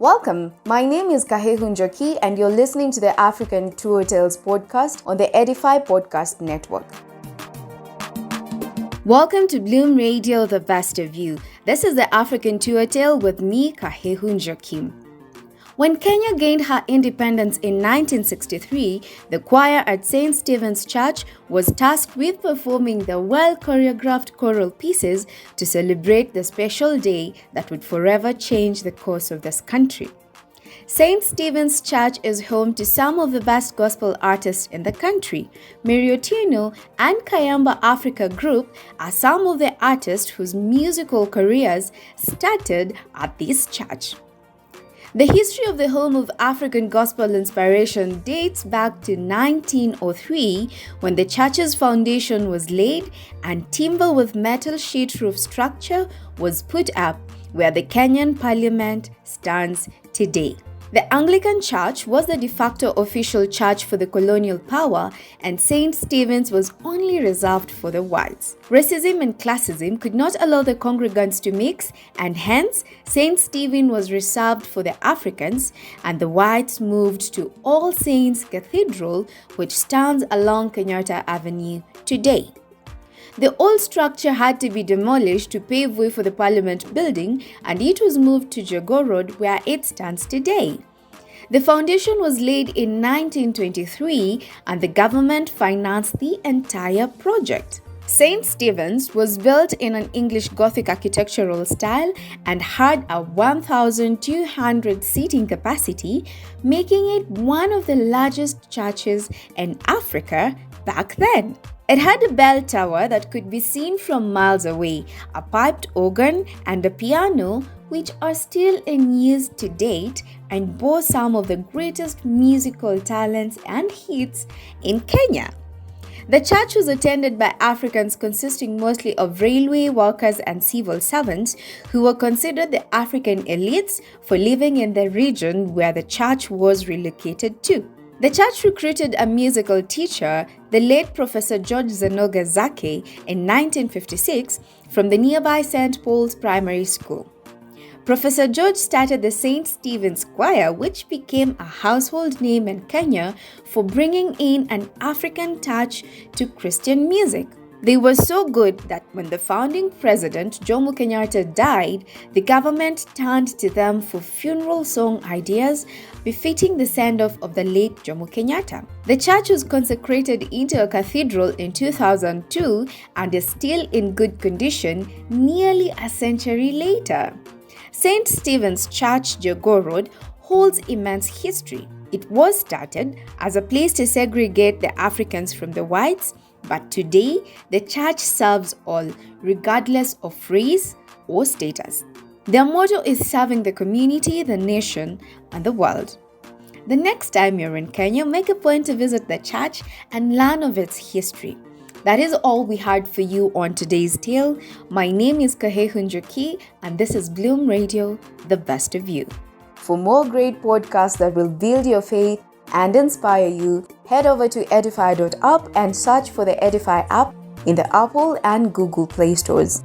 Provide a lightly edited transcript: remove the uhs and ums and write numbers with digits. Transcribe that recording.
Welcome. My name is Kahehun Joki and you're listening to the African Tour Tales podcast on the Edify Podcast Network. Welcome to Bloom Radio, the best of you. This is the African Tour Tale with me, Kahehun Joki. When Kenya gained her independence in 1963, the choir at St. Stephen's Church was tasked with performing the well-choreographed choral pieces to celebrate the special day that would forever change the course of this country. St. Stephen's Church is home to some of the best gospel artists in the country. Mary Otieno and Kayamba Africa Group are some of the artists whose musical careers started at this church. The history of the home of African gospel inspiration dates back to 1903 when the church's foundation was laid and timber with metal sheet roof structure was put up where the Kenyan parliament stands today. The Anglican Church was the de facto official church for the colonial power, and St. Stephen's was only reserved for the whites. Racism and classism could not allow the congregants to mix, and hence St. Stephen was reserved for the Africans, and the whites moved to All Saints Cathedral, which stands along Kenyatta Avenue today. The old structure had to be demolished to pave way for the Parliament building, and it was moved to Jogoo Road where it stands today. The foundation was laid in 1923 and the government financed the entire project. St. Stephen's was built in an English Gothic architectural style and had a 1,200 seating capacity, making it one of the largest churches in Africa back then. It had a bell tower that could be seen from miles away, a piped organ, and a piano, which are still in use to date and bore some of the greatest musical talents and hits in Kenya. The church was attended by Africans consisting mostly of railway workers and civil servants who were considered the African elites for living in the region where the church was relocated to. The church recruited a musical teacher, the late Professor George Zenoga Zake, in 1956 from the nearby St. Paul's Primary School. Professor George started the St. Stephen's Choir, which became a household name in Kenya for bringing in an African touch to Christian music. They were so good that when the founding president, Jomo Kenyatta, died, the government turned to them for funeral song ideas befitting the send-off of the late Jomo Kenyatta. The church was consecrated into a cathedral in 2002 and is still in good condition nearly a century later. St. Stephen's Church, Jogoo Road, holds immense history. It was started as a place to segregate the Africans from the whites, but today, the church serves all, regardless of race or status. Their motto is serving the community, the nation, and the world. The next time you're in Kenya, make a point to visit the church and learn of its history. That is all we had for you on today's tale. My name is Kahehun Joki, and this is Bloom Radio, the best of you. For more great podcasts that will build your faith and inspire you, head over to edify.app and search for the Edify app in the Apple and Google Play stores.